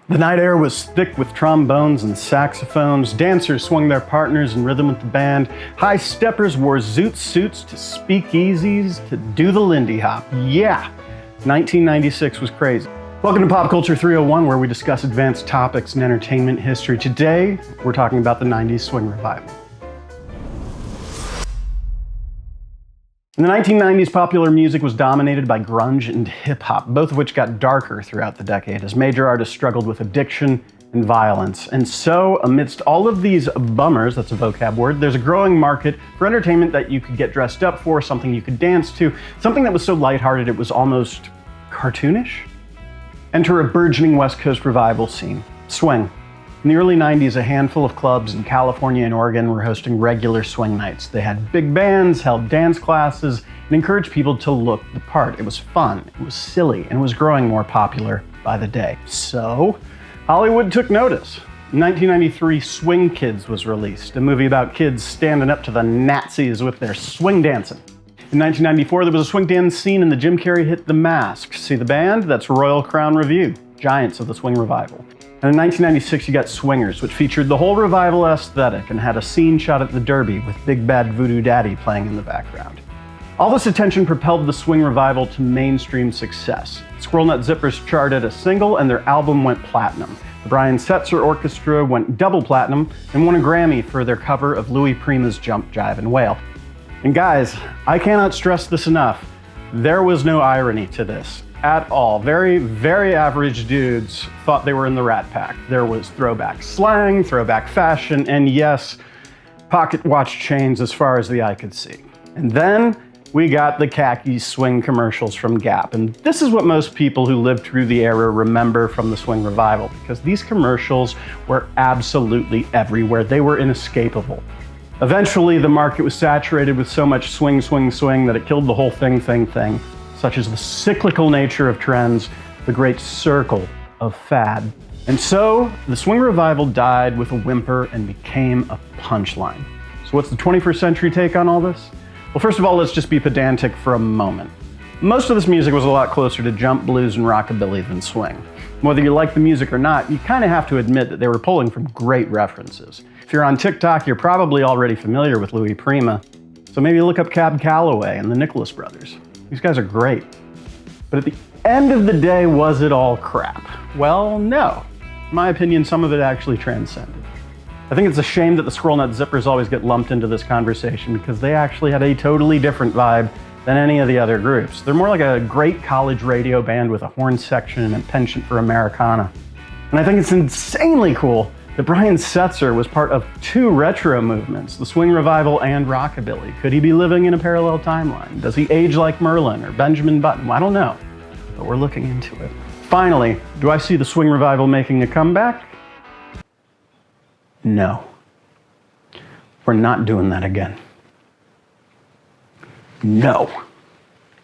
The night air was thick with trombones and saxophones. Dancers swung their partners in rhythm with the band. High steppers wore zoot suits to speakeasies to do the Lindy Hop. Yeah, 1996 was crazy. Welcome to Pop Culture 301, where we discuss advanced topics in entertainment history. Today, we're talking about the 90s swing revival. In the 1990s, popular music was dominated by grunge and hip-hop, both of which got darker throughout the decade as major artists struggled with addiction and violence. And so, amidst all of these bummers, that's a vocab word, there's a growing market for entertainment that you could get dressed up for, something you could dance to, something that was so lighthearted it was almost cartoonish. Enter a burgeoning West Coast revival scene, swing. In the early 90s, a handful of clubs in California and Oregon were hosting regular swing nights. They had big bands, held dance classes, and encouraged people to look the part. It was fun, it was silly, and it was growing more popular by the day. So, Hollywood took notice. In 1993, Swing Kids was released, a movie about kids standing up to the Nazis with their swing dancing. In 1994, there was a swing dance scene in the Jim Carrey hit The Mask. See the band? That's Royal Crown Revue, giants of the swing revival. And in 1996, you got Swingers, which featured the whole revival aesthetic and had a scene shot at the Derby with Big Bad Voodoo Daddy playing in the background. All this attention propelled the swing revival to mainstream success. Squirrel Nut Zippers charted a single and their album went platinum. The Brian Setzer Orchestra went double platinum and won a Grammy for their cover of Louis Prima's Jump, Jive, and Wail. And guys, I cannot stress this enough. There was no irony to this at all. Very, very average dudes thought they were in the Rat Pack. There was throwback slang, throwback fashion, and yes, pocket watch chains as far as the eye could see. And then we got the khaki swing commercials from Gap. And this is what most people who lived through the era remember from the swing revival, because these commercials were absolutely everywhere. They were inescapable. Eventually, the market was saturated with so much swing, swing, swing that it killed the whole thing, such as the cyclical nature of trends, the great circle of fad. And so, the swing revival died with a whimper and became a punchline. So what's the 21st century take on all this? Well, first of all, let's just be pedantic for a moment. Most of this music was a lot closer to jump, blues, and rockabilly than swing. Whether you like the music or not, you kind of have to admit that they were pulling from great references. If you're on TikTok, you're probably already familiar with Louis Prima, so maybe look up Cab Calloway and the Nicholas Brothers. These guys are great. But at the end of the day, was it all crap? Well, no. In my opinion, some of it actually transcended. I think it's a shame that the Squirrel Nut Zippers always get lumped into this conversation because they actually had a totally different vibe than any of the other groups. They're more like a great college radio band with a horn section and a penchant for Americana. And I think it's insanely cool that Brian Setzer was part of two retro movements, the swing revival and rockabilly. Could he be living in a parallel timeline? Does he age like Merlin or Benjamin Button? Well, I don't know, but we're looking into it. Finally, do I see the swing revival making a comeback? No. We're not doing that again. No.